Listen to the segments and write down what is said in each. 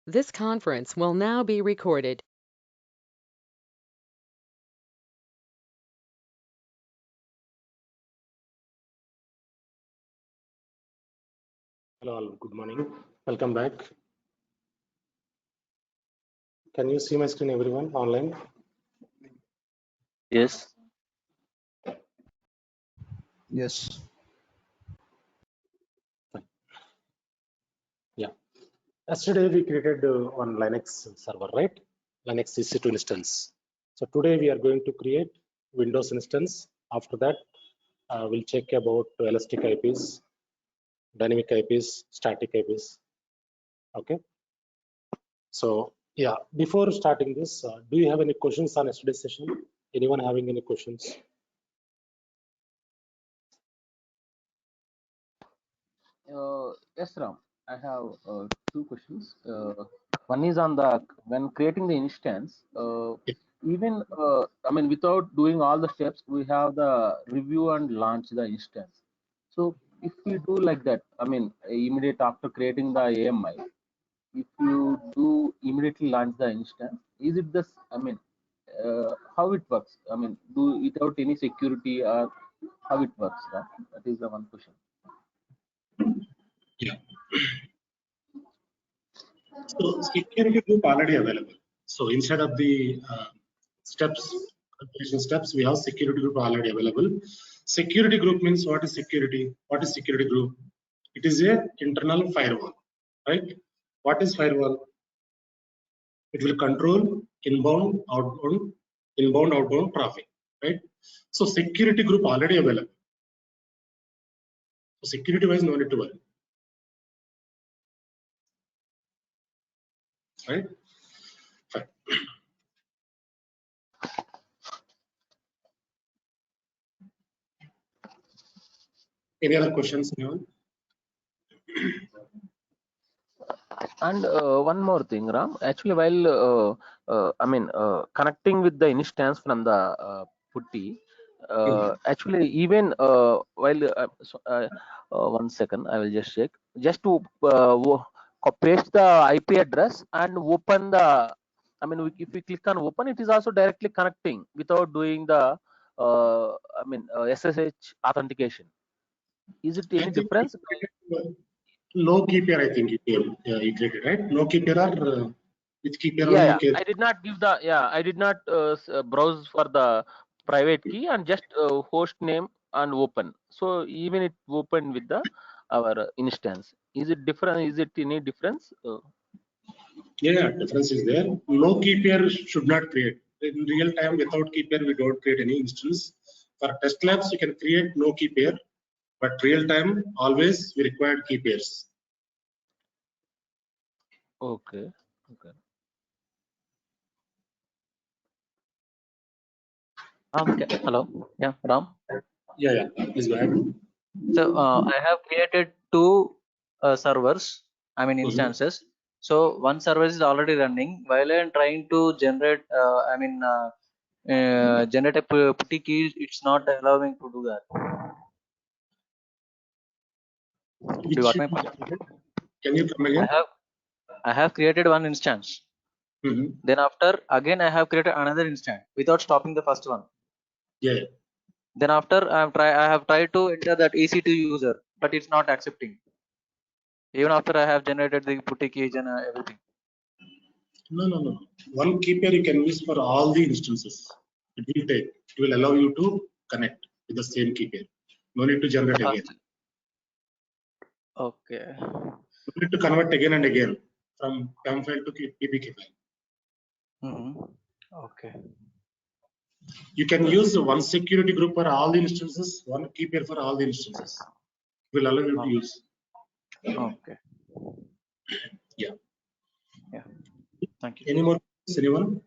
This conference will now be recorded. Hello all, good morning. Welcome back. Can you see my screen, everyone, online? Yes. Yes. Yeah. Yesterday we created one Linux server, right? Linux EC2 instance. So today we are going to create Windows instance. After that, we'll check about elastic IPs, dynamic IPs, static IPs. Okay. So yeah, before starting this, do you have any questions on yesterday's session? Anyone having any questions? Yes, Ram. I have two questions. One is on the when creating the instance. Even I mean, without doing all the steps, we have the review and launch the instance. So if we do like that, I mean, immediate after creating the AMI, if you do immediately launch the instance, is it this? I mean, how it works? I mean, do it without any security or how it works? Ram? That is the one question. Yeah. So security group already available. So instead of the configuration steps, we have security group already available. Security group means what is security? What is security group? It is a internal firewall, right? What is firewall? It will control inbound, outbound traffic, right? So security group already available. So security wise, no need to worry, right? Fine. Any other questions, anyone? And one more thing, Ram. Actually, while I mean connecting with the instance from the putty, actually even while one second, I will just check. Just to paste the IP address and open the. I mean, if we click on open, it is also directly connecting without doing the I mean SSH authentication. Is it I any think difference? no key pair, I think you created, right? No key pair or with key pair Yeah, only you yeah, can. I did not give the, yeah, I did not browse for the private key and just host name and open. So even it opened with the our instance. Is it different? Is it any difference? Yeah, difference is there. No key pair should not create. In real time, without key pair, we don't create any instance. For test labs, you can create no key pair, but real time, always we require key pairs. Okay, okay. Hello. Yeah, Ram. Yeah, please go ahead. So I have created two servers, I mean instances. So one server is already running. While I am trying to generate, generate a putty key, it's not allowing to do that. Do you Which got my point? can you come again? I have created one instance. Then after again I have created another instance without stopping the first one. Yeah. Then after I have tried to enter that EC2 user, but it's not accepting. Even after I have generated the putty key and everything. No. One key pair you can use for all the instances. It will allow you to connect with the same key pair. No need to generate again. Okay. You need to convert again and again from PAM file to PPK file. Okay. You can use one security group for all the instances, one key pair for all the instances. Will allow you to use. Okay. Yeah. Yeah. Thank you. Any more questions, anyone?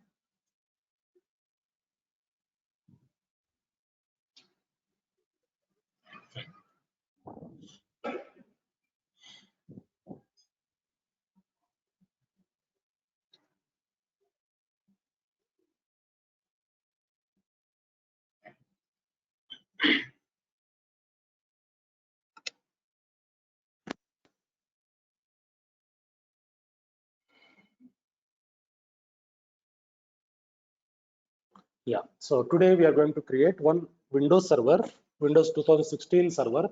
Yeah, so today we are going to create one Windows server, Windows 2016 server,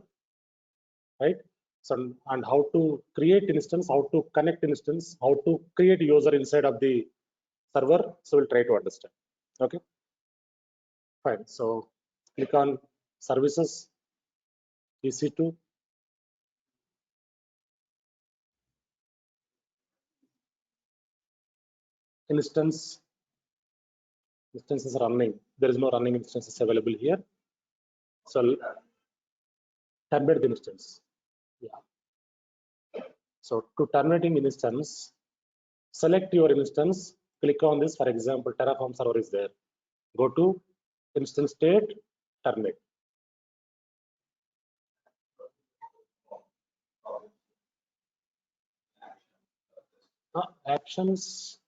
right? So, and how to create instance, how to connect instance, how to create user inside of the server. So we'll try to understand. Okay, fine. So click on services, EC2. Instance is running. There is no running instances available here. So terminate the instance. Yeah. So to terminating instance, select your instance. Click on this. For example, Terraform server is there. Go to instance state, terminate. Actions.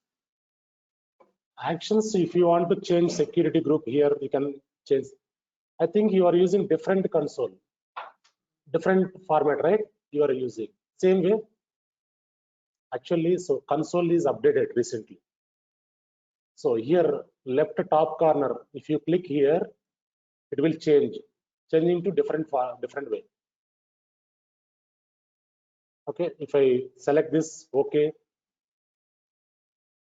If you want to change security group here, you can change. I think you are using different console, different format, right? You are using same way. Actually, so console is updated recently. So here, left top corner, if you click here, it will changing to different way. Okay, if I select this, okay,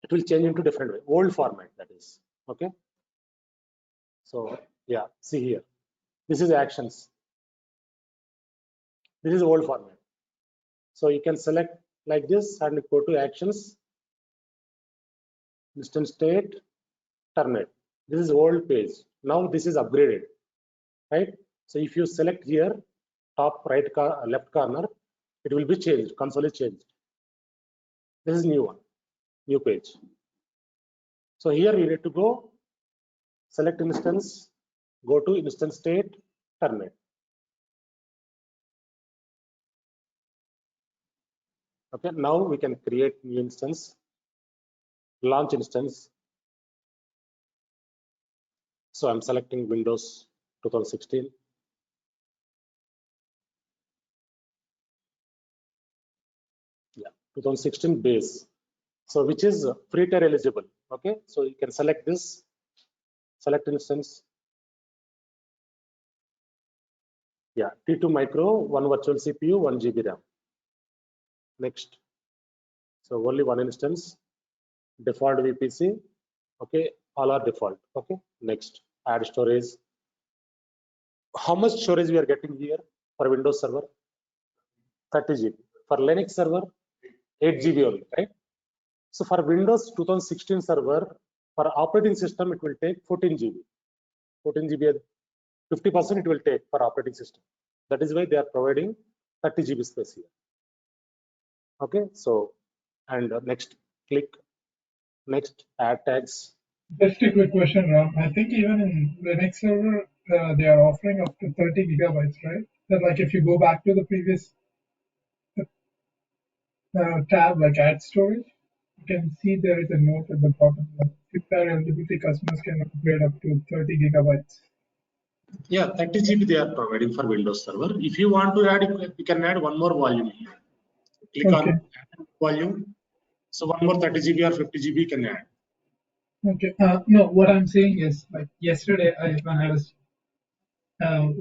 it will change into different way, old format, that is. Okay, so yeah, see here, this is actions, this is old format. So you can select like this and go to actions, instance state, terminate. This is old page. Now this is upgraded, right? So if you select here, top right left corner, it will be changed. Console is changed. This is new one, new page. So here you need to go, select instance, go to instance state, terminate. Okay, now we can create new instance, launch instance. So I'm selecting Windows 2016. Yeah, 2016 base. So which is free tier eligible. Okay, so you can select this, select instance. Yeah, T2 micro, 1 virtual CPU, 1 GB RAM. Next. So only one instance, default VPC. Okay, all are default. Okay, next, add storage. How much storage we are getting here for Windows server? 30 GB. For Linux server, 8 GB only, right? So for Windows 2016 server, for operating system, it will take 14 GB. 14 GB, 50% it will take for operating system. That is why they are providing 30 GB space here. Okay, so and next, click next, add tags. Just a quick question, Ram. I think even in Linux server, they are offering up to 30 gigabytes, right? That like if you go back to the previous tab, like add storage, you can see there is a note at the bottom. Like if their eligibility customers can upgrade up to 30 gigabytes. Yeah, 30 GB they are providing for Windows server. If you want to add, you can add one more volume here. Click Okay. on add volume. So one more 30 GB or 50 GB you can add. Okay. No, what I'm saying is, like yesterday, when I was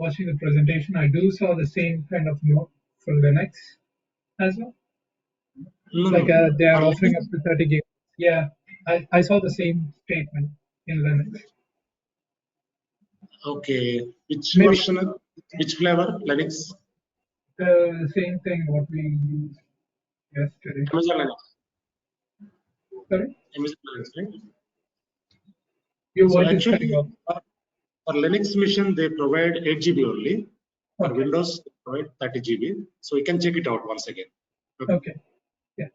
watching the presentation, I do saw the same kind of note for Linux as well. No, Like no. they are For offering Linux, up to 30 gigs. Yeah, I saw the same statement in Linux. okay. Which Maybe version? Which flavor? Linux? the same thing what we used yesterday. Amazon Linux. Sorry, Amazon Linux, right? your So voice is cutting actually, off. for Linux machine, they provide 8 GB only. For Okay. Windows, they provide 30 GB. So you can check it out once again. Okay. Yeah.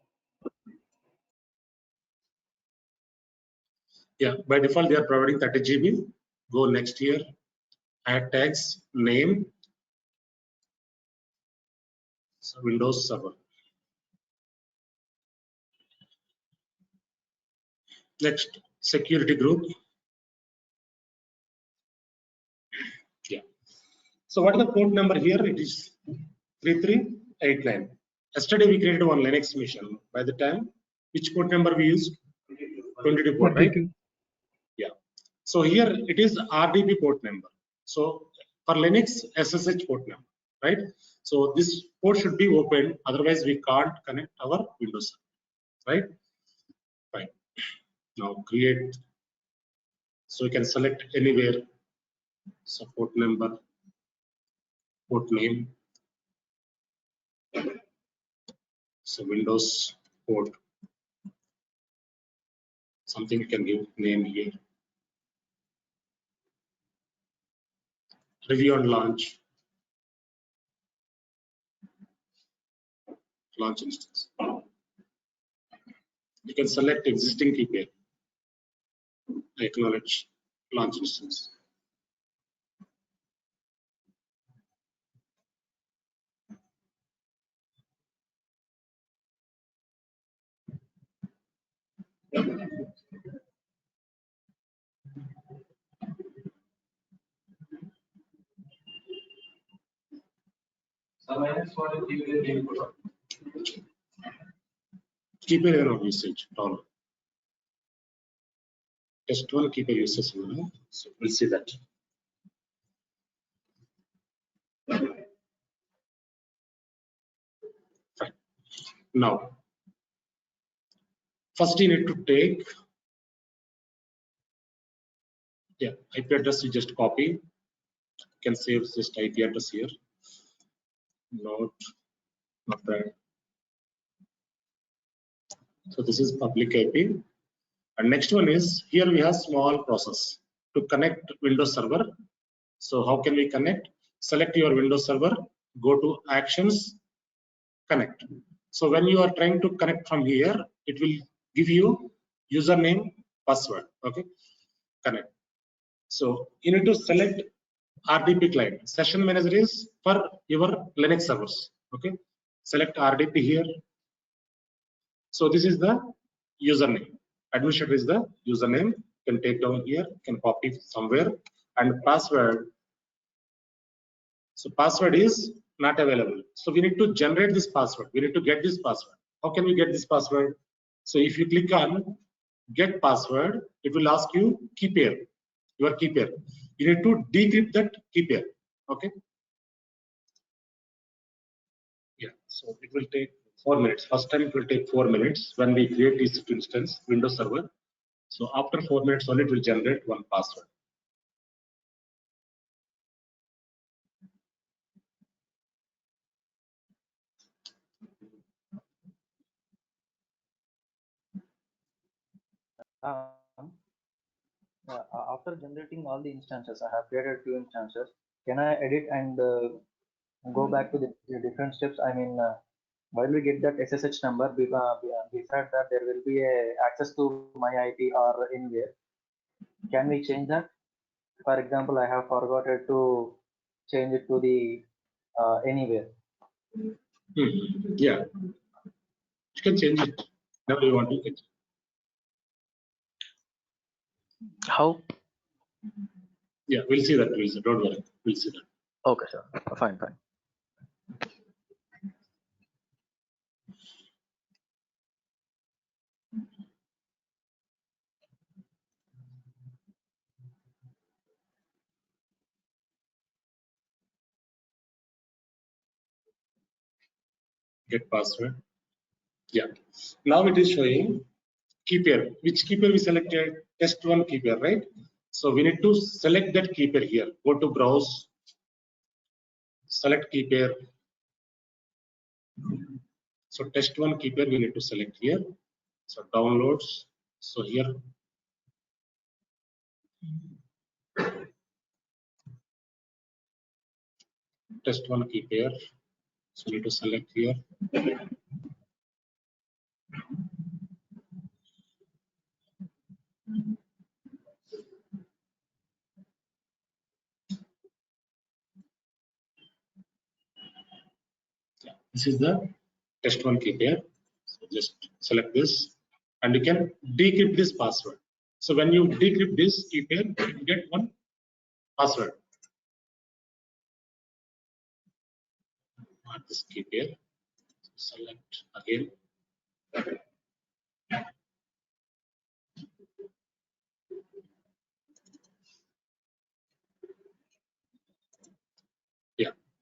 Yeah, by default, they are providing 30 GB. Go next here, add tags, name, so Windows server. Next, security group. Yeah. So what is the port number here? It is 3389. Yesterday we created one Linux machine. By the time, which port number we used? 22 port, right? 22. Yeah. So here it is RDP port number. So for Linux, SSH port number, right? So this port should be open, otherwise we can't connect our Windows, right? Fine. Now create. So you can select anywhere, support number, port name. So Windows port, something you can give name here. Review and launch instance. You can select existing key pair. Acknowledge launch instance. Key pair error usage dollar. Test one key pair usage. So we'll see that. Fine. Now, first you need to take, IP address. You just copy. You can save this IP address here. Not that. So this is public IP. And next one is, here we have small process to connect Windows Server. So how can we connect? Select your Windows Server, go to Actions, Connect. So when you are trying to connect from here, it will give you username, password. Okay, connect. So you need to select RDP client. Session manager is for your Linux servers. Okay, select RDP here. So this is the username. Administrator is the username. You can take down here, can copy somewhere, and password. So password is not available. So we need to generate this password. We need to get this password. How can we get this password? So if you click on get password, it will ask you key pair, your key pair. You need to decrypt that key pair. Okay. Yeah. So it will take 4 minutes. First time it will take 4 minutes when we create this instance, Windows Server. So after 4 minutes only, it will generate one password. After generating all the instances, I have created few instances. Can I edit and go back to the different steps? I mean, while we get that SSH number, besides that, there will be a access to my IP or anywhere. Can we change that? For example, I have forgotten to change it to the anywhere. Yeah, you can change it. Whenever you want to change. How? Yeah, we'll see that. We'll see. Don't worry. We'll see that. Okay, sir. Fine. Get password. Yeah. Now it is showing key pair. Which key pair we selected? Test one key pair, right? So we need to select that key pair here. Go to browse, select key pair. So test one key pair we need to select here. So downloads. So here. Test one key pair. So we need to select here. Yeah, this is the test one key pair. So just select this, and you can decrypt this password. So when you decrypt this key pair, you get one password. Not this key pair. Select again.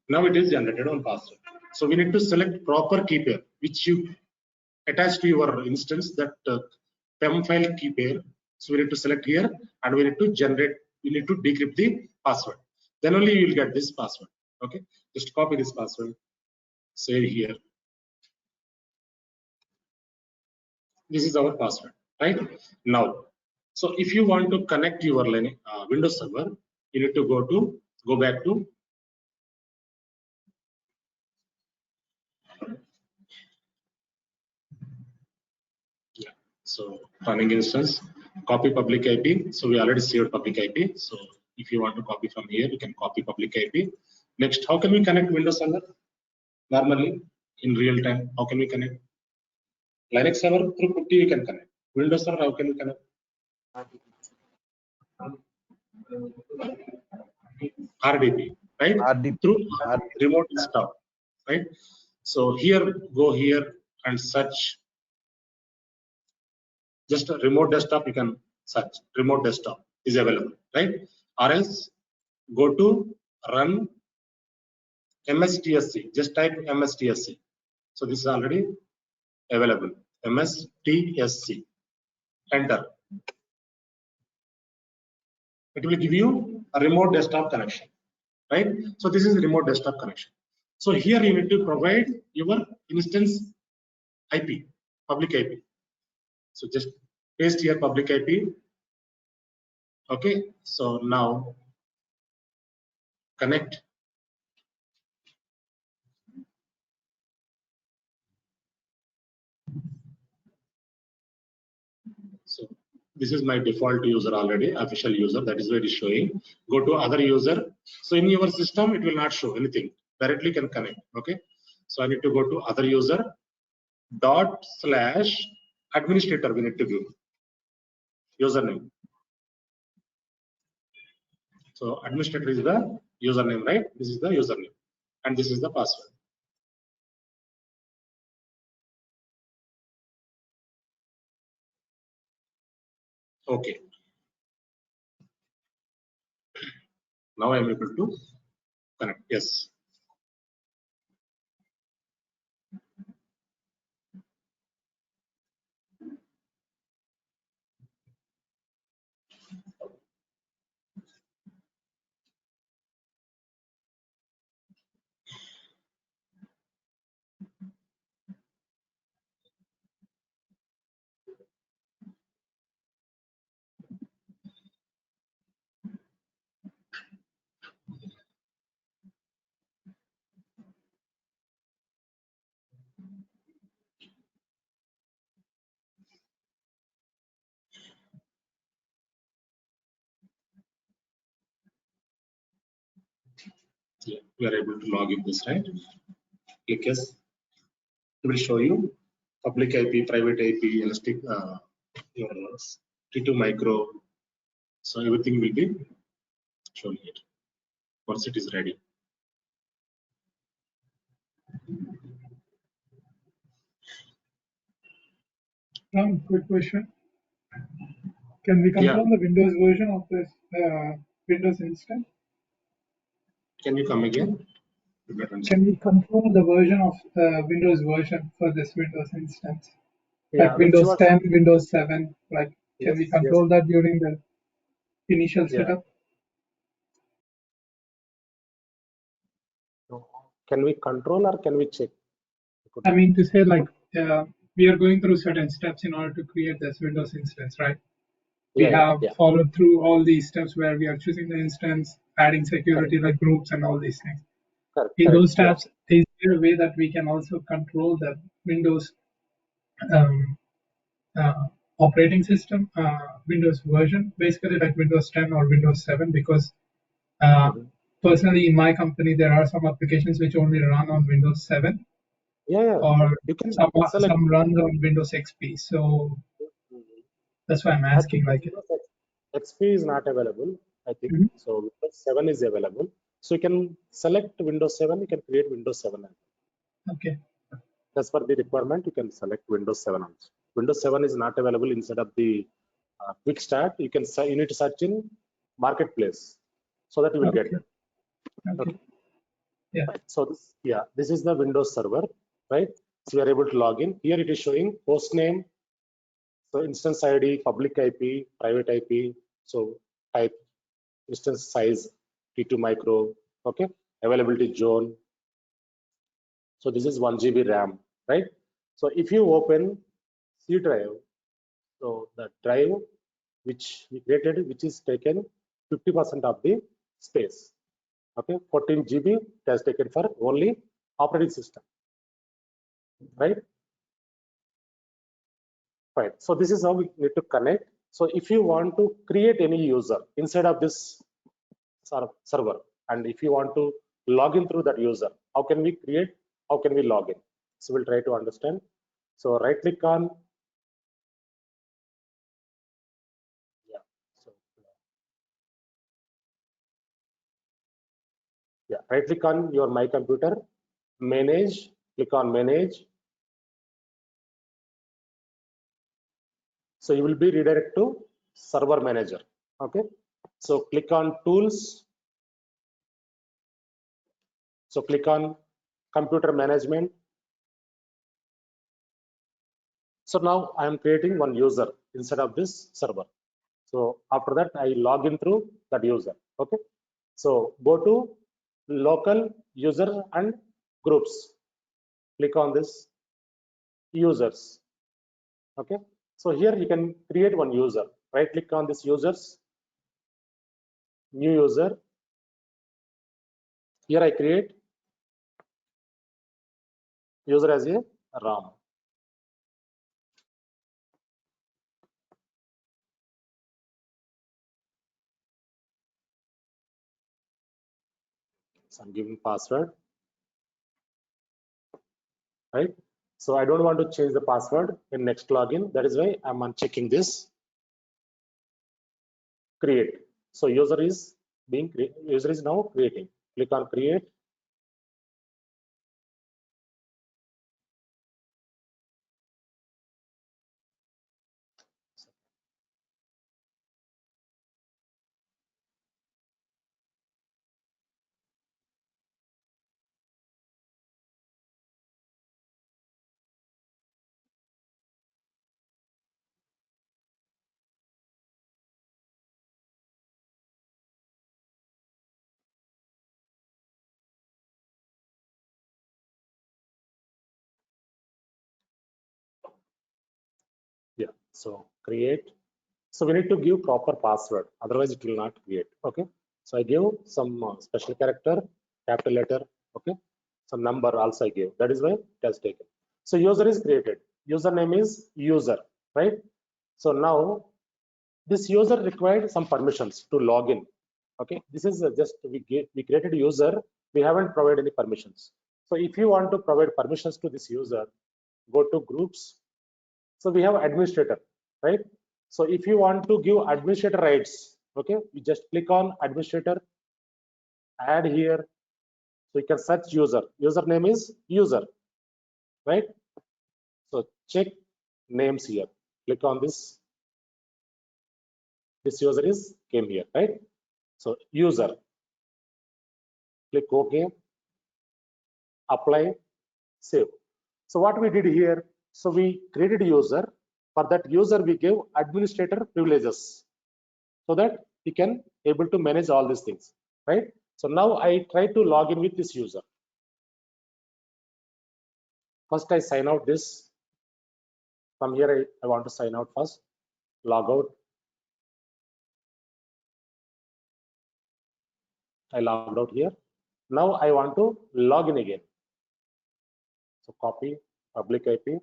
Now it is generated on password. So we need to select proper key pair, which you attach to your instance, that PEM file key pair. So we need to select here, and we need to generate, we need to decrypt the password. Then only you will get this password. Okay, just copy this password, save here. This is our password, right? Now, so if you want to connect your Windows server, you need to go back to so running instance, copy public IP. So we already saved public IP. So if you want to copy from here, you can copy public IP. Next, how can we connect Windows server? Normally, in real time, how can we connect? Linux server through PuTTY you can connect. Windows server, how can we connect? RDP, right? RDP. Through remote desktop, right? So here, go here and search. Just a remote desktop, you can search. Remote desktop is available, right? Or else go to run MSTSC. Just type MSTSC. So this is already available. MSTSC. Enter. It will give you a remote desktop connection, right? So this is remote desktop connection. So here you need to provide your instance IP, public IP. So just paste here public IP. Okay, so now connect. So this is my default user already, official user, that is where it is showing. Go to other user. So in your system, it will not show anything. Directly can connect. Okay, so I need to go to other user / administrator. We need to give username. So administrator is the username, right? This is the username, and this is the password. Okay. Now I am able to connect. Yes. Yeah, we are able to log in this, right? Click yes. It will show you public IP, private IP, elastic, your T2 micro. So everything will be shown here once it is ready. Quick question. Can we control the Windows version of this Windows instance? Can you come again? Can we control the version of the Windows version for this Windows instance? Yeah, like Windows 10, Windows 7, like can we control that during the initial setup? Can we control or can we check? I mean to say like we are going through certain steps in order to create this Windows instance, right? We have followed through all these steps where we are choosing the instance, adding security like groups and all these things. In those steps, is there a way that we can also control the Windows operating system, Windows version, basically like Windows 10 or Windows 7? Because personally in my company, there are some applications which only run on Windows 7. Or you can some runs on Windows XP. So that's why I'm asking. Like XP is not available, I think. So Windows 7 is available. So you can select Windows 7. You can create Windows 7. Okay. As per the requirement, you can select Windows 7 also. Windows 7 is not available instead of the quick start. You need to search in marketplace so that you will get it. Okay. Yeah. So this, yeah, this is the Windows server, right? So we are able to log in. Here it is showing host name, so instance ID, public IP, private IP, so type, instance size, T2 micro, okay, availability zone. So this is 1 GB RAM, right? So if you open C drive, so the drive which we created, which is taken 50% of the space, okay, 14 GB it has taken for only operating system, right? Fine. So this is how we need to connect. So if you want to create any user inside of this server, and if you want to log in through that user, how can we create? How can we log in? So we'll try to understand. So right click on, yeah. So yeah, right click on your My Computer, manage. Click on manage. So you will be redirected to server manager. Okay. So click on tools. So click on computer management. So now I am creating one user instead of this server. So after that, I log in through that user. Okay. So go to local user and groups. Click on this users. Okay. So here you can create one user. Right click on this users, new user. Here I create user as a RAM. So I'm giving password, right? So I don't want to change the password in next login. That is why I'm unchecking this create. So user is now creating. Click on create. Yeah. So create. So we need to give proper password, otherwise it will not create. Okay. So I give some special character, capital letter. Okay. Some number also I give. That is why it has taken. So user is created. Username is user, right? So now this user required some permissions to log in. Okay. This is just we created user. We haven't provided any permissions. So if you want to provide permissions to this user, go to groups. So we have administrator, right? So if you want to give administrator rights, okay, you just click on administrator, add here. So you can search user. Username is user, right? So check names here. Click on this. This user is came here, right? So user. Click OK. Apply. Save. So what we did here, so we created user. For that user, we gave administrator privileges so that he can able to manage all these things, right? So now I try to log in with this user. First, I sign out this. From here, I want to sign out first. Log out. I logged out here. Now I want to log in again. So copy public IP,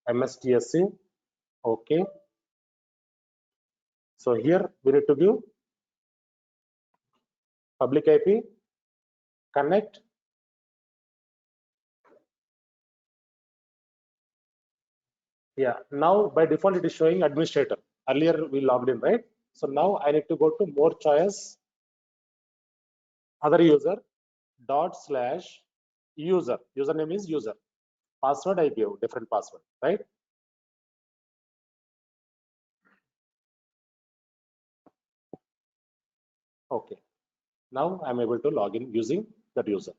MSTSC. Okay. So here we need to give public IP, connect. Yeah. Now by default it is showing administrator. Earlier we logged in, right? So now I need to go to more choice, other user, // user. Username is user. Password I give different password, right? Okay. Now I'm able to log in using that user.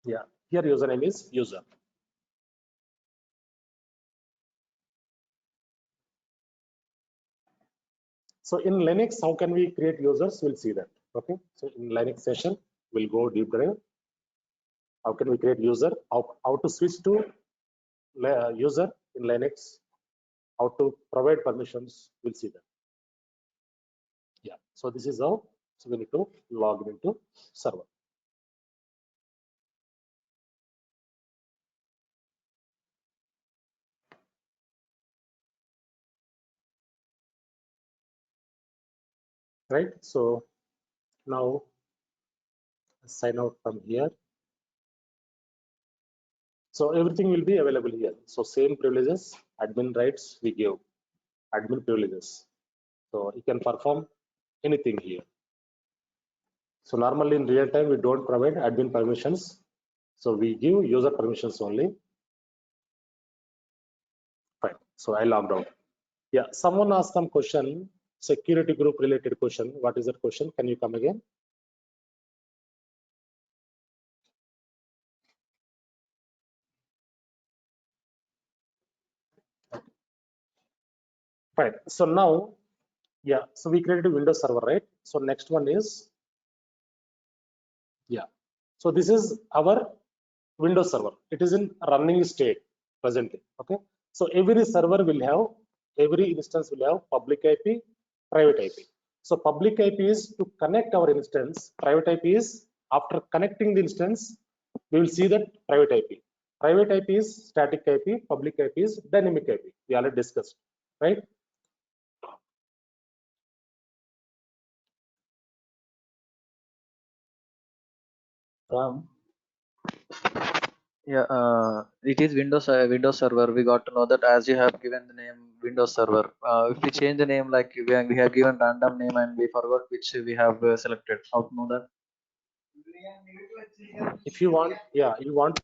Yeah, here username is user. So in Linux, how can we create users? We'll see that. Okay. So in Linux session, we'll go deep dive. How can we create user? How to switch to user in Linux? How to provide permissions? We'll see that. Yeah. So this is how. So we need to log into server. Right. So now sign out from here. So everything will be available here. So same privileges, admin rights we give, admin privileges. So you can perform anything here. So normally in real time, we don't provide admin permissions. So we give user permissions only. Fine. So I logged out. Yeah, someone asked some question, security group related question. What is that question? Can you come again? Fine. So now, yeah, so we created a Windows server, right? So next one is, yeah. So this is our Windows server. It is in running state presently. Okay. So every server will have, every instance will have public IP, private IP. So public IP is to connect our instance. Private IP is after connecting the instance, we will see that private IP. Private IP is static IP, public IP is dynamic IP. We already discussed, right? Yeah, it is Windows Server. We got to know that as you have given the name Windows Server. If we change the name, like we have given random name and we forgot which we have selected. How to know that? If you want, yeah, you want.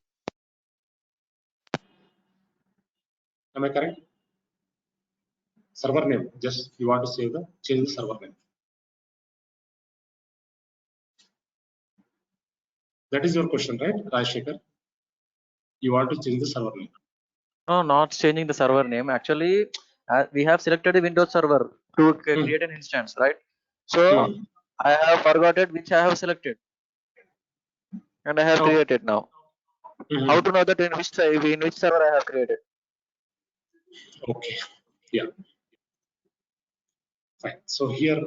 Am I correct? Server name. Just you want to save the change the server name. That is your question, right, Rajshekhar? You want to change the server name. No, not changing the server name. Actually, we have selected a Windows Server to create an instance, right? So I have forgotten which I have selected, and I have created now. How to know that in which server I have created? Okay. Yeah. Fine. So here,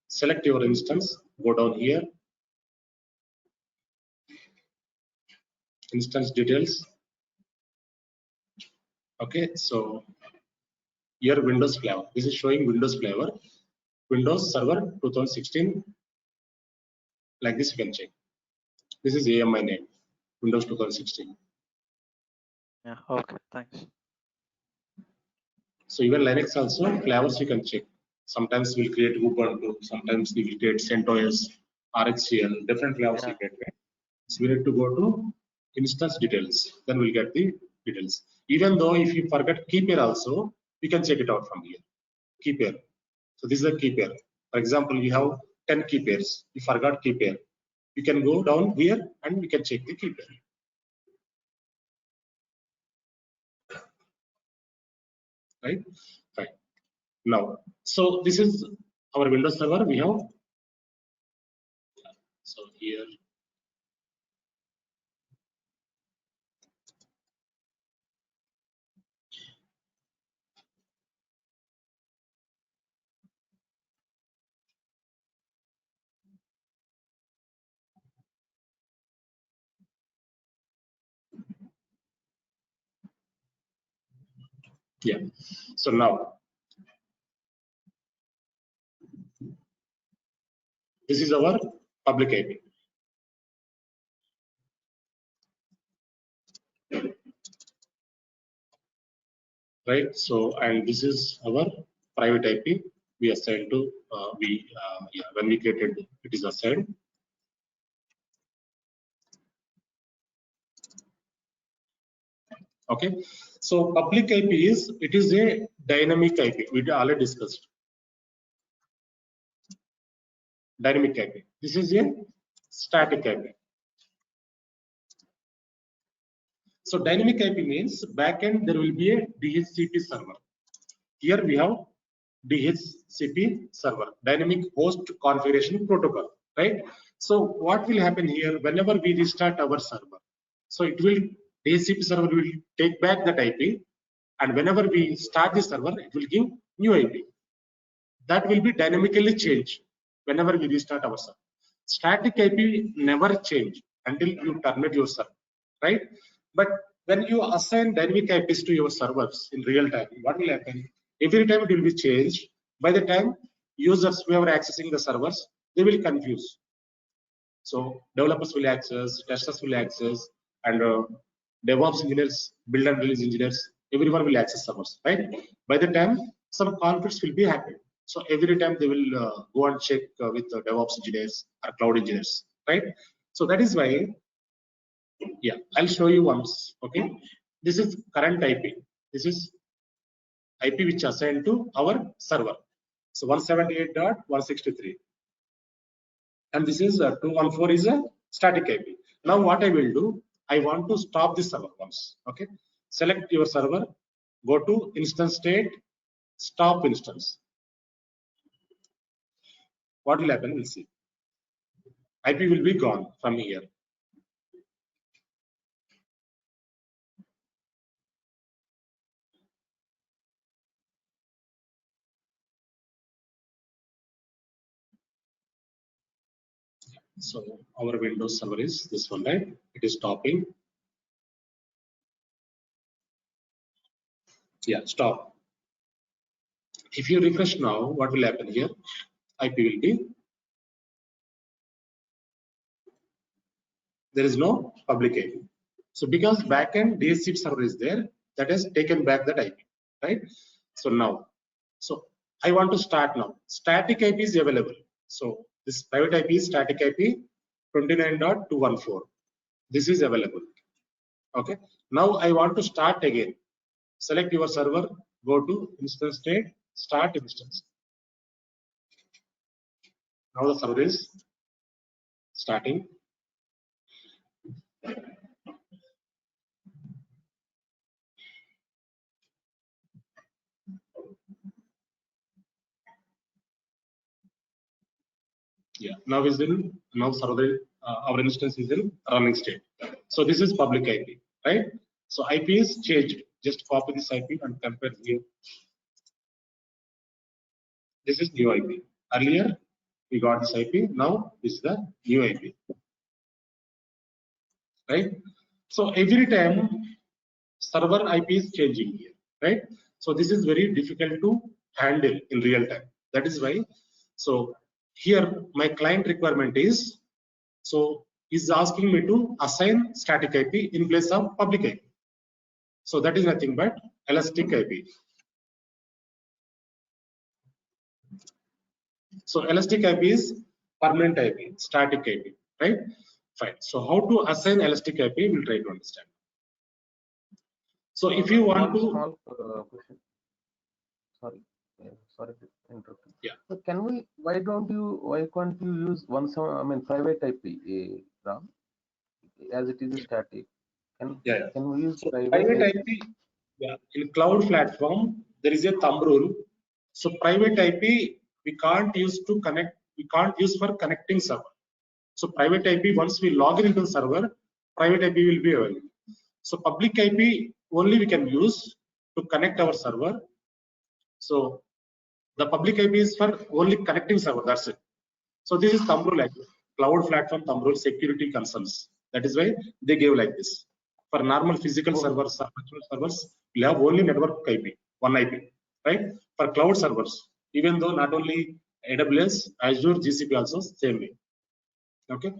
select your instance. Go down here. Instance details. Okay. So here Windows flavor. This is showing Windows flavor. Windows Server 2016. Like this, you can check. This is AMI name. Windows 2016. Yeah. Okay. Thanks. So even Linux also flavors you can check. Sometimes we'll create Ubuntu. Sometimes we will create CentOS, RHCL. Different flavors we get. Right? So we need to go to instance details. Then we'll get the details. Even though if you forget key pair also, you can check it out from here. Key pair. So this is a key pair. For example, you have 10 key pairs. You forgot key pair. You can go down here and you can check the key pair. Right? Fine. Now, so this is our Windows server. We have. So here. Yeah. So now, this is our public IP. Right. So, and this is our private IP. We assigned to when we created it is assigned. Okay, so public IP is, it is a dynamic IP. We already discussed dynamic IP. This is a static IP. So dynamic IP means backend there will be a DHCP server. Here we have DHCP server, dynamic host configuration protocol, right? So what will happen here whenever we restart our server? So it will, DHCP server will take back that IP, and whenever we start the server, it will give new IP. That will be dynamically changed whenever we restart our server. Static IP never change until you terminate your server, right? But when you assign dynamic IPs to your servers in real time, what will happen? Every time it will be changed. By the time users who are accessing the servers, they will confuse. So developers will access, testers will access, and DevOps engineers, build and release engineers, everyone will access servers, right? By the time some conflicts will be happening. So every time they will go and check with DevOps engineers or cloud engineers, right? So that is why, yeah, I'll show you once. Okay, this is current IP. This is IP which assigned to our server. So 178.163. And this is 214 is a static IP. Now what I will do, I want to stop this server once. Okay, select your server, go to instance state, stop instance. What will happen? We'll see. IP will be gone from here. So our Windows server is this one, right? It is stopping. Yeah, stop. If you refresh now, what will happen here? IP will be, there is no public IP. So because backend DHCP server is there, that has taken back that IP, right? So now, so I want to start now. Static IP is available. So this private IP is static IP 29.214. This is available. Okay. Now I want to start again. Select your server, go to instance state, start instance. Now the server is starting. Yeah, now is in, now server, our instance is in running state. So this is public IP, right? So IP is changed. Just copy this IP and compare here. This is new IP. Earlier we got this IP. Now this is the new IP, right? So every time server IP is changing here, right? So this is very difficult to handle in real time. That is why. So here my client requirement is, so is asking me to assign static IP in place of public IP. So that is nothing but elastic IP. So elastic IP is permanent IP, static IP, right? Fine. So how to assign elastic IP, we'll try to understand. So if you want to, small question. Sorry to interrupt. Yeah. So can we? Why can't you use private IP, Ram, as it is a static? Can we use so private IP? Yeah, in cloud platform there is a thumb rule. So private IP we can't use to connect. We can't use for connecting server. So private IP, once we log into the server, private IP will be available. So public IP only we can use to connect our server. So the public IP is for only connecting server. That's it. So this is thumb rule, actually. Cloud platform thumb rule, security concerns. That is why they gave like this. For normal physical servers, virtual servers, we have only network IP, one IP, right? For cloud servers, even though not only AWS, Azure, GCP also same way. Okay.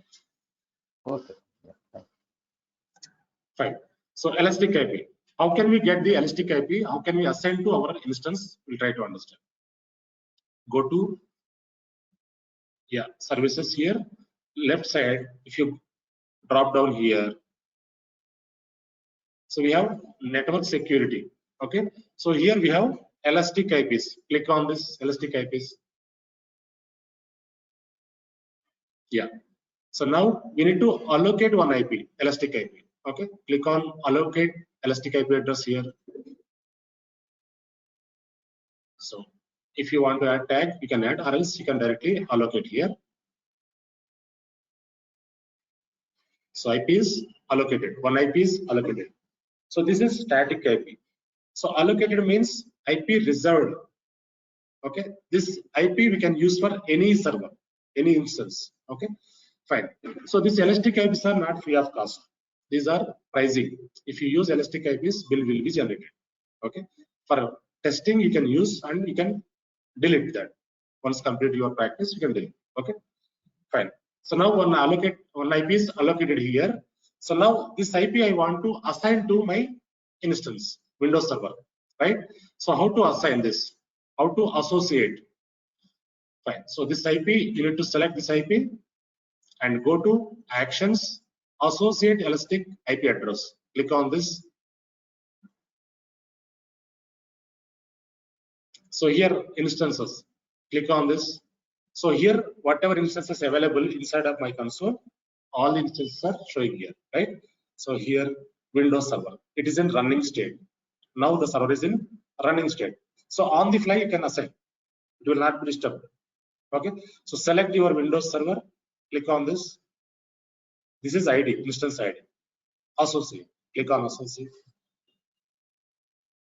Okay. Yeah, thanks. Fine. So elastic IP. How can we get the elastic IP? How can we assign to our instance? We'll try to understand. Go to, yeah, services here. Left side, if you drop down here, so So we have network security. Okay. So here we have elastic IPs. Click on this elastic IPs. Yeah. So now we need to allocate one IP, elastic IP. Okay. Click on allocate elastic IP address here. So if you want to add tag, you can add, or else you can directly allocate here. So IP is allocated. One IP is allocated. So this is static IP. So allocated means IP reserved. Okay. This IP we can use for any server, any instance. Okay. Fine. So these elastic IPs are not free of cost. These are pricing. If you use elastic IPs, bill will be generated. Okay. For testing, you can use and you can delete that. Once complete your practice, you can delete. Okay. Fine. So now one IP is allocated here. So now this IP I want to assign to my instance, Windows Server, right? So how to assign this? How to associate? Fine. So this IP, you need to select this IP and go to Actions, Associate Elastic IP Address. Click on this. So here instances. Click on this. So here whatever instances available inside of my console, all the instances are showing here, right? So here Windows Server, it is in running state. Now the server is in running state. So on the fly you can assign. It will not be disturbed. Okay. So select your Windows Server. Click on this. This is ID, instance ID. Associate. Click on associate.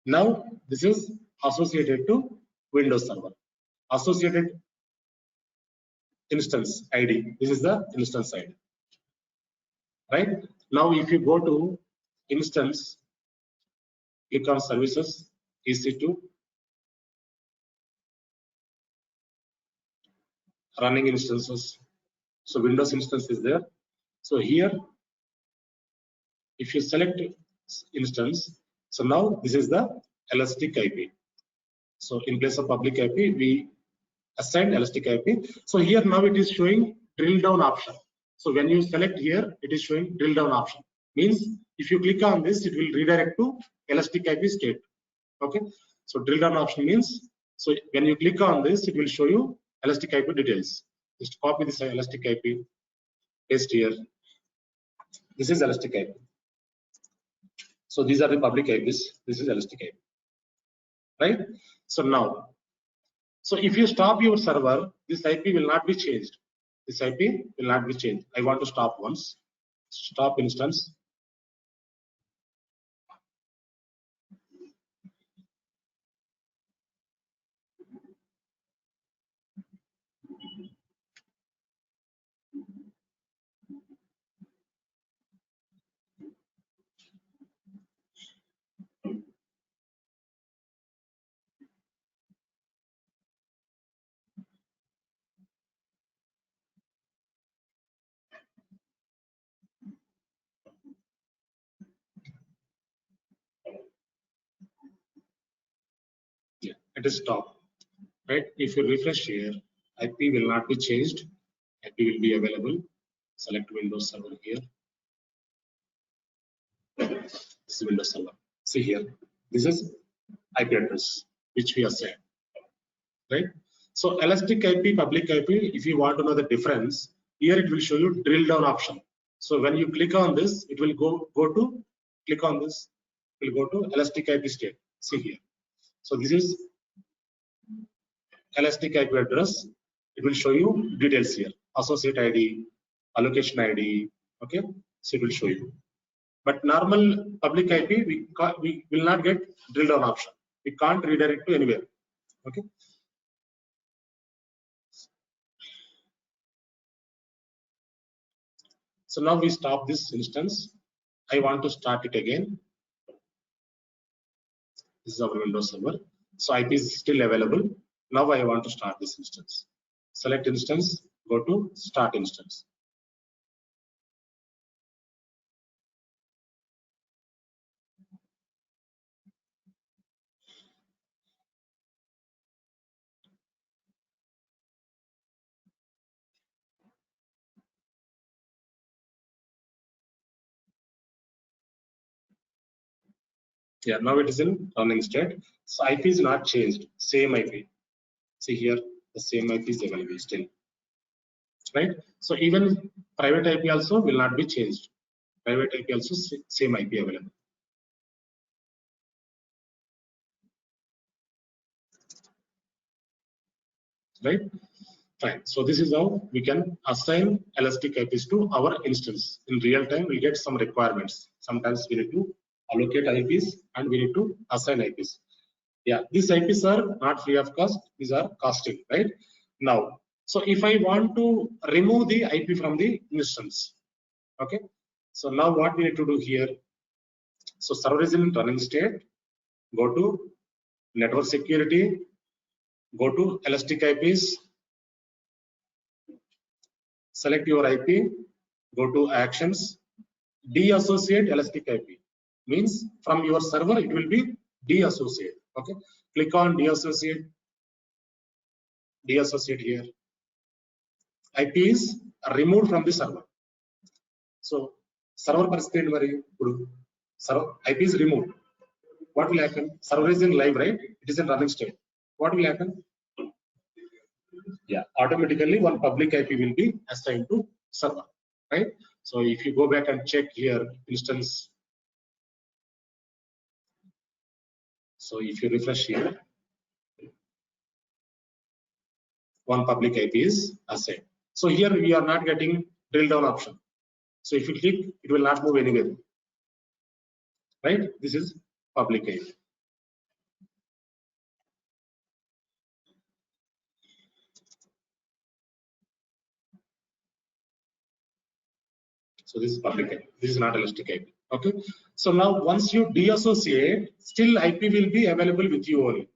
Now this is associated to Windows Server. Associated instance ID. This is the instance ID. Right? Now if you go to instance, click on services, EC2, running instances. So Windows instance is there. So here, if you select instance, so now this is the elastic IP. So in place of public IP, we assign elastic IP. So here now it is showing drill down option. So when you select here, it is showing drill down option. Means if you click on this, it will redirect to elastic IP state. Okay. So drill down option means, so when you click on this, it will show you elastic IP details. Just copy this elastic IP, paste here. This is elastic IP. So these are the public IPs. This is elastic IP. Right? So now, so if you stop your server, this IP will not be changed. This IP will not be changed. I want to stop once. Stop instance. Yeah, it is stop. Right? If you refresh here, IP will not be changed. IP will be available. Select Windows Server here. This is Windows Server. See here. This is IP address which we assigned. Right? So elastic IP, public IP, if you want to know the difference, here it will show you drill down option. So when you click on this, it will go to, click on this, it will go to elastic IP state. See here. So this is elastic IP address. It will show you details here. Associate ID, allocation ID. Okay. So it will show you. But normal public IP, we will not get drill down option. We can't redirect to anywhere. Okay. So now we stop this instance. I want to start it again. This is our Windows Server. So IP is still available. Now I want to start this instance. Select instance, go to start instance. Yeah, now it is in running state. So IP is not changed, same IP. See here, the same IP is available still, right? So even private IP also will not be changed. Private IP also same IP available. Right? Fine. So this is how we can assign elastic IPs to our instance. In real time, we get some requirements. Sometimes we need to allocate IPs and we need to assign IPs. Yeah, these IPs are not free of cost. These are costing, right? Now, so if I want to remove the IP from the instance, okay. So now what we need to do here? So server is in running state. Go to network security. Go to elastic IPs. Select your IP. Go to actions. Deassociate elastic IP means from your server it will be deassociate. Okay. Click on deassociate. Deassociate here. IP is removed from the server. So server పరిస్థితి మరి ఇప్పుడు server IP is removed. What will happen? Server is in live, right? It is in running state. What will happen? Yeah, automatically one public IP will be assigned to server, right? So if you go back and check here instance, so if you refresh here, one public IP is assigned. So here we are not getting drill down option. So if you click, it will not move anywhere, right? This is public IP. So this is public IP. This is not elastic IP. Okay. So now once you deassociate, still IP will be available with you only.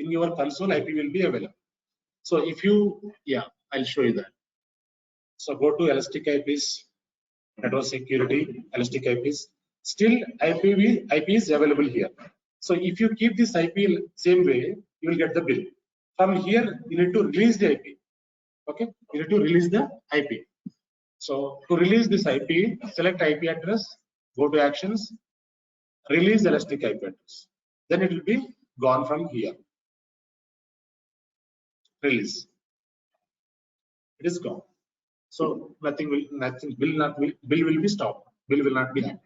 In your console, IP will be available. So if you, yeah, I'll show you that. So go to elastic IPs, network security, elastic IPs. Still IP is available here. So if you keep this IP same way, you will get the bill. From here, you need to release the IP. Okay, you need to release the IP. So to release this IP, select IP address, go to actions, release elastic IP address. Then it will be gone from here. Release. It is gone. So bill will be stopped. Bill will not be happening.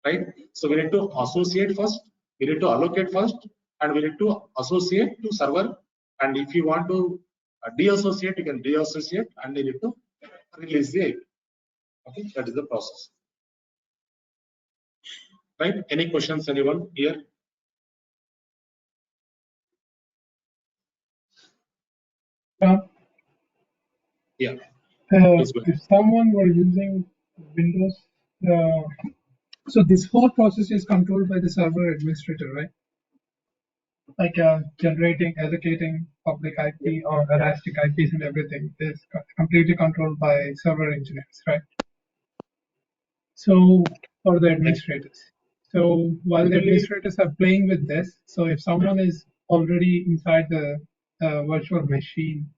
Right? So we need to associate first, we need to allocate first, and we need to associate to server. And if you want to deassociate, you can deassociate, and you need to release the IP. Okay, that is the process. Right? Any questions, anyone here? Yeah. If someone were using Windows, so this whole process is controlled by the server administrator, right? Like generating, allocating public IP or elastic IPs and everything is completely controlled by server engineers, right? So for the administrators. So while the administrators are playing with this, so if someone is already inside the virtual machine,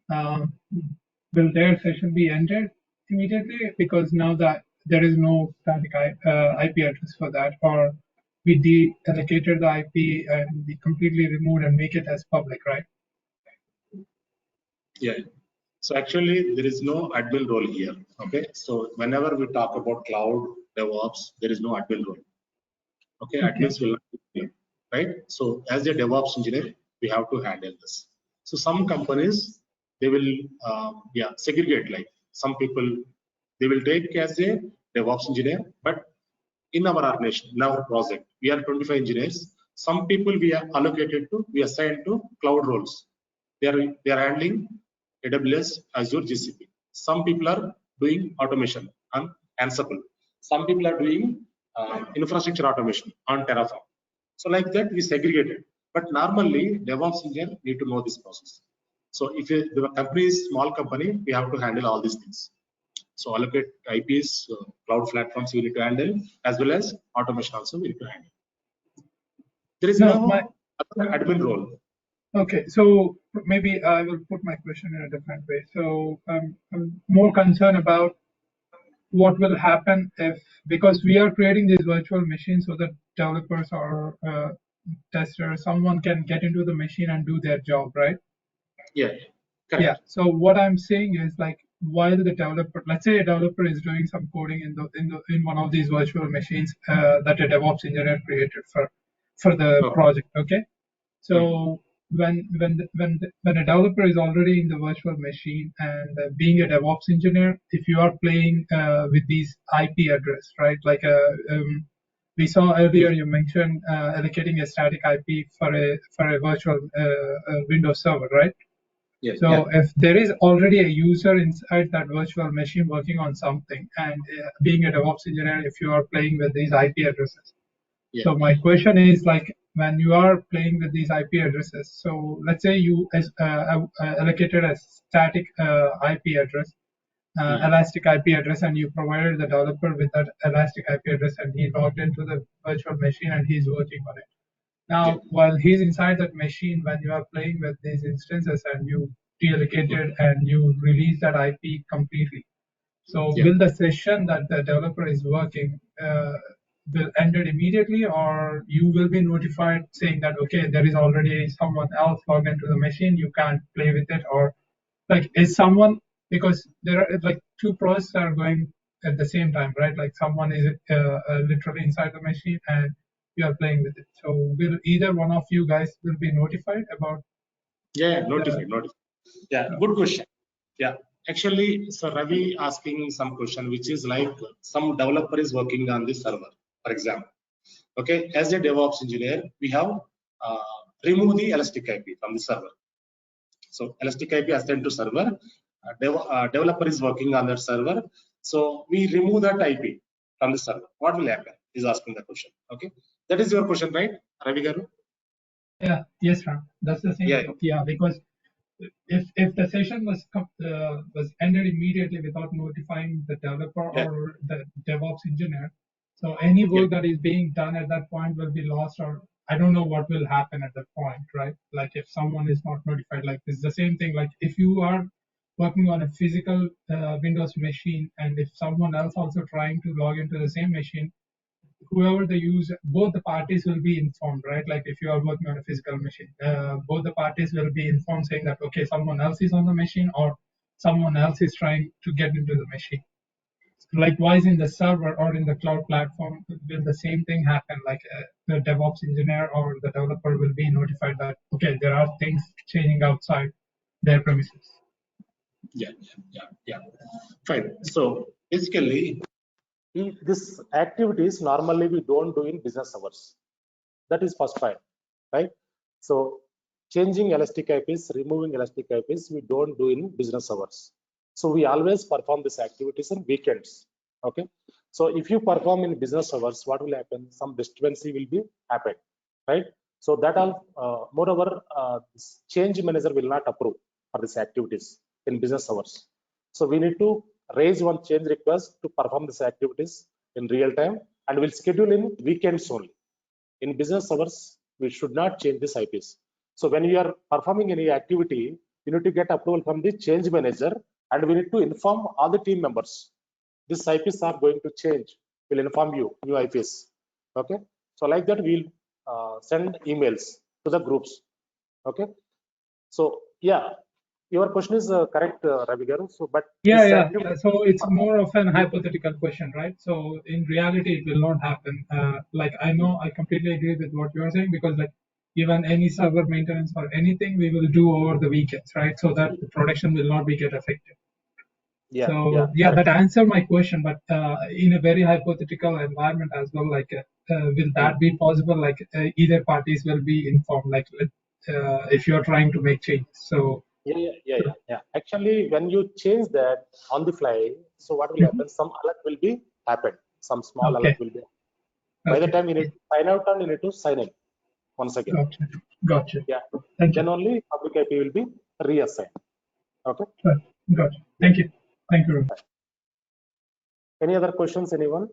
will their session be ended immediately because now that there is no static IP address for that, or we deallocated the IP and we completely removed and make it as public, right? Yeah. So actually, there is no admin role here. Okay. So whenever we talk about cloud DevOps, there is no admin role. Okay. Admins will not be here, right? So as a DevOps engineer, we have to handle this. So some companies, they will segregate, like some people, they will take as a DevOps engineer, but in our organization, in our project, we are 25 engineers. Some people we are allocated to, we assigned to cloud roles. They are handling AWS, Azure, GCP. Some people are doing automation on Ansible. Some people are doing infrastructure automation on Terraform. So like that, we segregated. But normally, DevOps engineer need to know this process. So if the company is small company, we have to handle all these things. So allocate IPs, cloud platforms we need to handle, as well as automation also we need to handle. There is no admin role. Okay, so maybe I will put my question in a different way. So I'm more concerned about what will happen if, because we are creating these virtual machines so that developers or testers, someone can get into the machine and do their job, right? Yeah, correct. Yeah. So what I'm saying is, like, while the developer, let's say a developer is doing some coding in one of these virtual machines that a DevOps engineer created for the Okay. project. Okay. So when a developer is already in the virtual machine and being a DevOps engineer, if you are playing with these IP address, right? Like we saw earlier, you mentioned allocating a static IP for a virtual Windows server, right? Yeah. So Yeah. if there is already a user inside that virtual machine working on something, and being a DevOps engineer, if you are playing with these IP addresses. Yeah. So my question is, like, when you are playing with these IP addresses, so let's say you allocated a static IP address, elastic IP address, and you provided the developer with that elastic IP address, and he logged into the virtual machine and he's working on it. Now, Yeah. while he's inside that machine, when you are playing with these instances and you deallocated and you release that IP completely, so Yeah. will the session that the developer is working will end it immediately, or you will be notified saying that, okay, there is already someone else logged into the machine, you can't play with it, or like is someone, because there are like two processes are going at the same time, right? Like someone is literally inside the machine and you are playing with it. So will either one of you guys will be notified about? Yeah, notified. Yeah, good question. Yeah, actually, so Ravi asking some question, which is like some developer is working on this server, for example. Okay, as a DevOps engineer, we have removed the elastic IP from the server. So elastic IP assigned to server, developer is working on that server. So we remove that IP from the server. What will happen? He's asking the question. Okay, that is your question, right, Ravi Garu? Yeah, yes, Ram. That's the same. Yeah. Yeah, because if the session was ended immediately without notifying the developer Yeah. or the DevOps engineer, so any work Yeah. that is being done at that point will be lost, or I don't know what will happen at that point, right? Like if someone is not notified, like it's the same thing. Like if you are working on a physical Windows machine, and if someone else also trying to log into the same machine, whoever the user, both the parties will be informed, right? Like if you are working on a physical machine, both the parties will be informed saying that, okay, someone else is on the machine or someone else is trying to get into the machine. Likewise, in the server or in the cloud platform, will the same thing happen? Like the DevOps engineer or the developer will be notified that, okay, there are things changing outside their premises. Yeah. Fine. So basically, this activities normally we don't do in business hours. That is first point, right? So changing elastic IPs, removing elastic IPs, we don't do in business hours. So we always perform these activities on weekends. Okay. So if you perform in business hours, what will happen? Some disturbancy will be happen, right? So that all, moreover, this change manager will not approve for these activities in business hours. So we need to raise one change request to perform these activities in real time, and we'll schedule in weekends only. In business hours, we should not change these IPs. So when you are performing any activity, you need to get approval from the change manager, and we need to inform all the team members. These IPs are going to change. We'll inform you new IPs. Okay. So like that, we'll send emails to the groups. Okay. So yeah, your question is correct, Ravi Garu. So, but Yeah. So it's more of an hypothetical question, right? So in reality, it will not happen. Like I know, I completely agree with what you are saying, because like even any server maintenance or anything, we will do over the weekends, right? So that the production will not be get affected. So yeah, that answered my question. But in a very hypothetical environment as well, like will that be possible? Like either parties will be informed, like if you are trying to make changes. So yeah. Actually, when you change that on the fly, so what will happen? Some alert will be happen. Some small alert will be. By the time you need to sign out and you need to sign in once again. Gotcha. Yeah. Thank you. Then only public IP will be reassigned. Okay. Gotcha. Thank you. Thank you. Any other questions, anyone?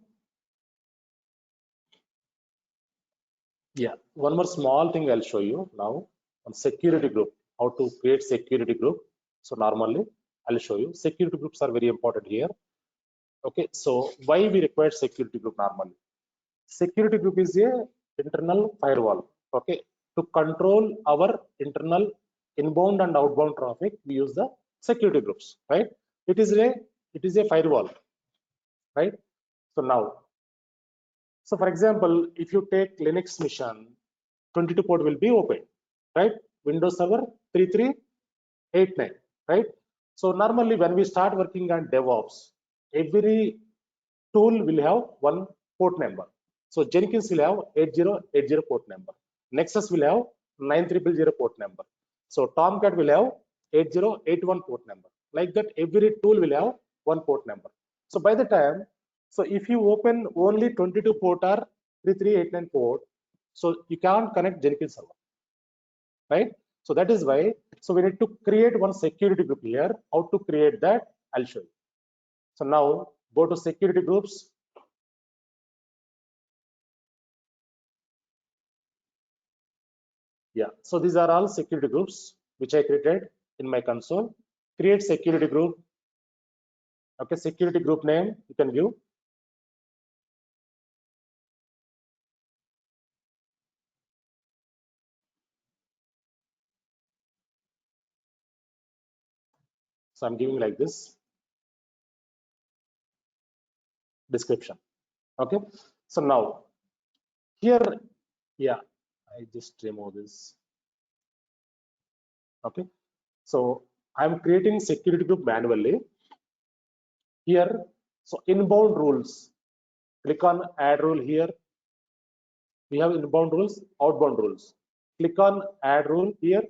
Yeah. One more small thing I'll show you now on security group, how to create security group. So normally I'll show you security groups are very important here. Okay, so why we require security group normally? Security group is a internal firewall. Okay, to control our internal inbound and outbound traffic, we use the security groups, right? It is a firewall, right? So now, so for example, if you take Linux machine, 22 port will be open, right? Windows Server 3389, right? So normally when we start working on DevOps, every tool will have one port number. So Jenkins will have 8080 port number. Nexus will have 9300 port number. So Tomcat will have 8081 port number. Like that, every tool will have one port number. So by the time, so if you open only 22 port or 3389 port, so you can't connect Jenkins server, right? So that is why, so we need to create one security group here. How to create that, I'll show you. So now go to security groups. Yeah, so these are all security groups which I created in my console. Create security group. Okay, security group name you can give. So I'm giving like this description. Okay, so now here, yeah, I just remove this. Okay, so I'm creating security group manually. Here, so inbound rules. Click on add rule here. We have inbound rules, outbound rules. Click on add rule here.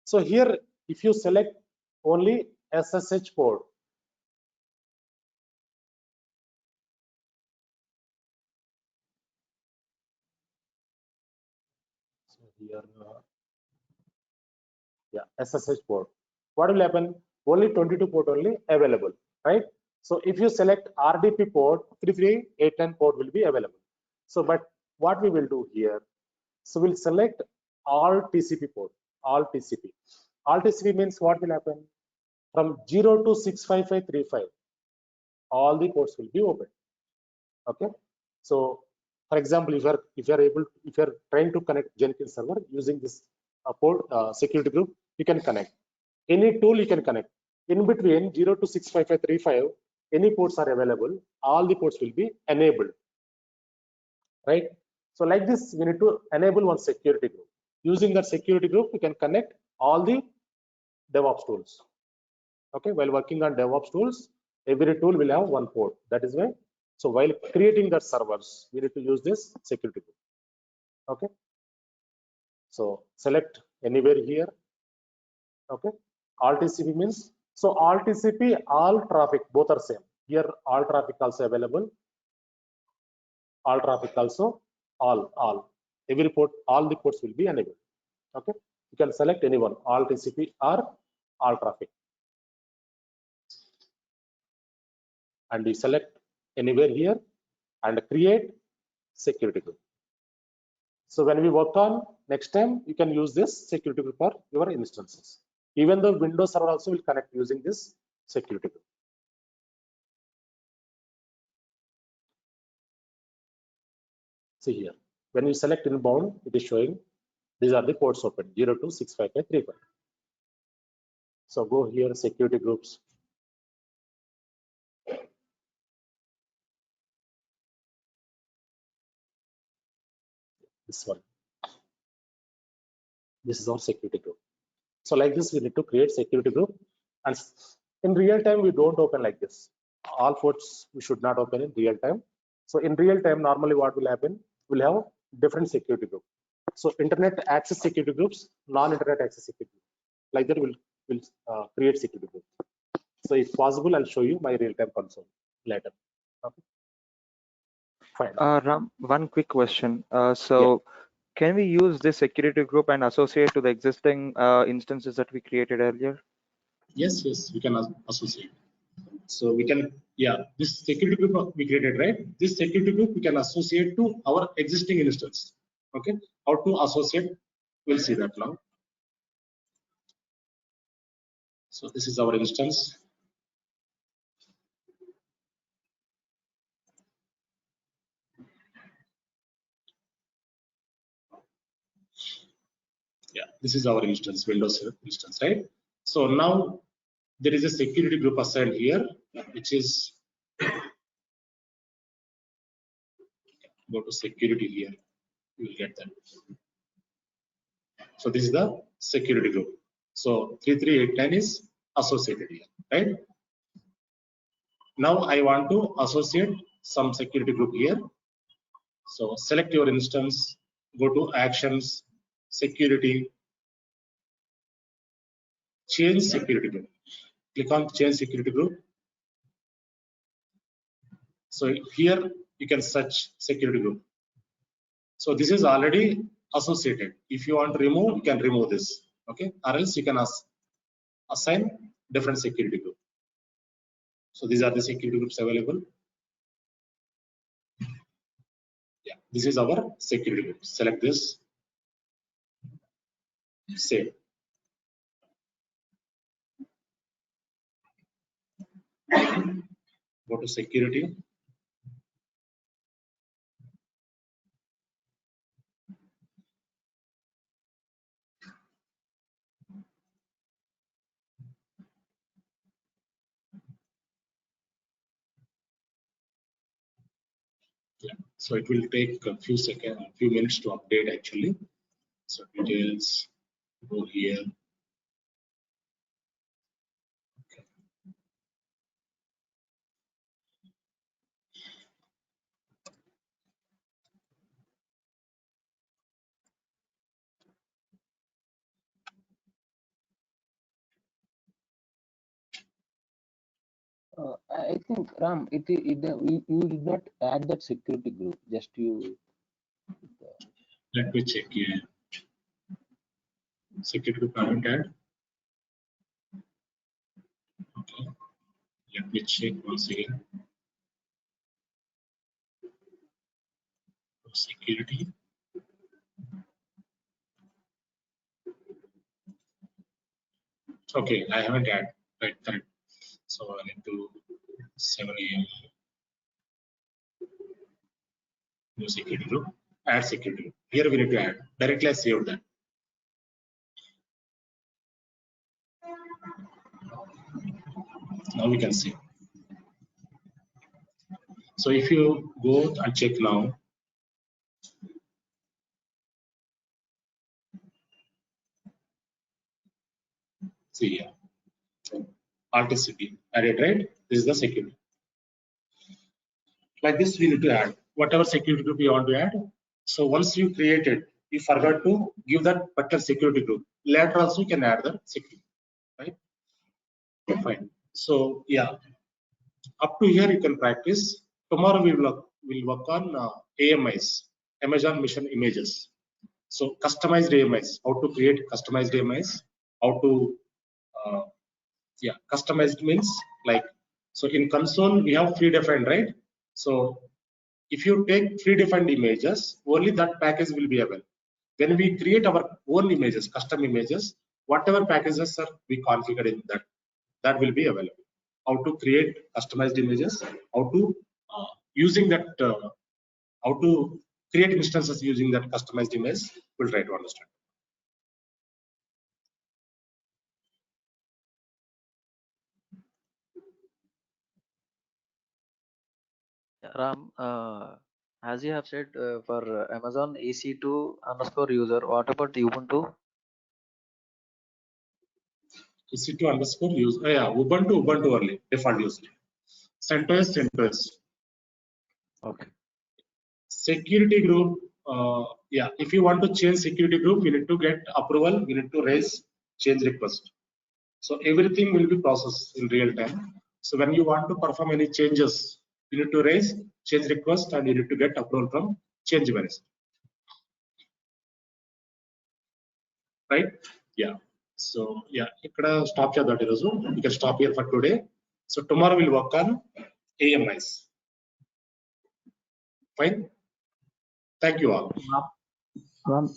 So here, if you select only SSH port, so here, yeah, SSH port, what will happen? Only 22 port only available, right? So if you select RDP port, 3389 port will be available. So, but what we will do here, so we'll select all TCP port, all TCP. All TCP means what will happen? From 0 to 65535, all the ports will be open. Okay, so for example, if you are trying to connect Jenkins server using this port security group, you can connect any tool. You can connect in between 0 to 65535. Any ports are available. All the ports will be enabled, right? So like this, we need to enable one security group. Using that security group, we can connect all the DevOps tools. Okay, while working on DevOps tools, every tool will have one port. That is why. So while creating the servers, we need to use this security group. Okay. So select anywhere here. Okay. All TCP means, so all TCP, all traffic, both are same. Here all traffic also available. All traffic also, all. Every port, all the ports will be enabled. Okay. You can select anyone, all TCP or all traffic. And you select anywhere here and create security group. So when we work on next time, you can use this security group for your instances. Even the Windows server also will connect using this security group. See here, when you select inbound, it is showing these are the ports open 0 to 65535. So go here, security groups. This one. This is our security group. So like this, we need to create security group. And in real time, we don't open like this. All ports we should not open in real time. So in real time, normally what will happen? We'll have different security group. So internet access security groups, non-internet access security group. Like that, we'll create security group. So if possible, I'll show you my real-time console later. Okay. Fine. Ram, one quick question. Can we use this security group and associate to the existing instances that we created earlier? Yes, we can associate. So we can, yeah, this security group we created, right? This security group we can associate to our existing instance. Okay, how to associate? We'll see that now. So this is our instance. Yeah, this is our instance, Windows instance, right? So now there is a security group assigned here, which is go to security here. You will get that. So this is the security group. So 3389 is associated here, right? Now I want to associate some security group here. So select your instance, go to actions, security, change security group. Click on change security group. So here you can search security group. So this is already associated. If you want to remove, you can remove this. Okay, or else you can assign different security group. So these are the security groups available. Yeah, this is our security group. Select this, save. Go to security. Yeah, so it will take a few seconds, a few minutes to update actually. So details, go here. Okay. I think Ram, you did not add that security group. Just you. Let me check here. Security group haven't add. Okay. Let me check once again. Security. Okay, I haven't add. Right, correct. So I need to 7 AM. New security group. Add security group. Here we need to add. Directly I saved that. Now we can see. So if you go and check now, see here, RTCP added, right? This is the security. Like this, we need to add whatever security group you want to add. So once you create it, you forgot to give that particular security group. Later also you can add the security, right? Fine. So yeah, up to here you can practice. Tomorrow we'll work on AMIs, Amazon Mission Images. So customized AMIs, how to create customized AMIs, how to yeah, customized means like, so in console we have predefined, right? So if you take predefined images, only that package will be available. When we create our own images, custom images, whatever packages are we configured in that will be available. How to create customized images, how to using that, how to create instances using that customized image, we'll try to understand. Ram, as you have said, for Amazon EC2_user, what about Ubuntu? EC2 underscore use, yeah, Ubuntu only, default use. CentOS. Okay. Security group, yeah, if you want to change security group, you need to get approval, you need to raise change request. So everything will be processed in real time. So when you want to perform any changes, you need to raise change request and you need to get approval from change manager. Right? Yeah. So yeah, ikkada stop cheyadam iroju. You can stop here for today. So tomorrow we'll work on AMIs. Fine. Thank you all. Ram.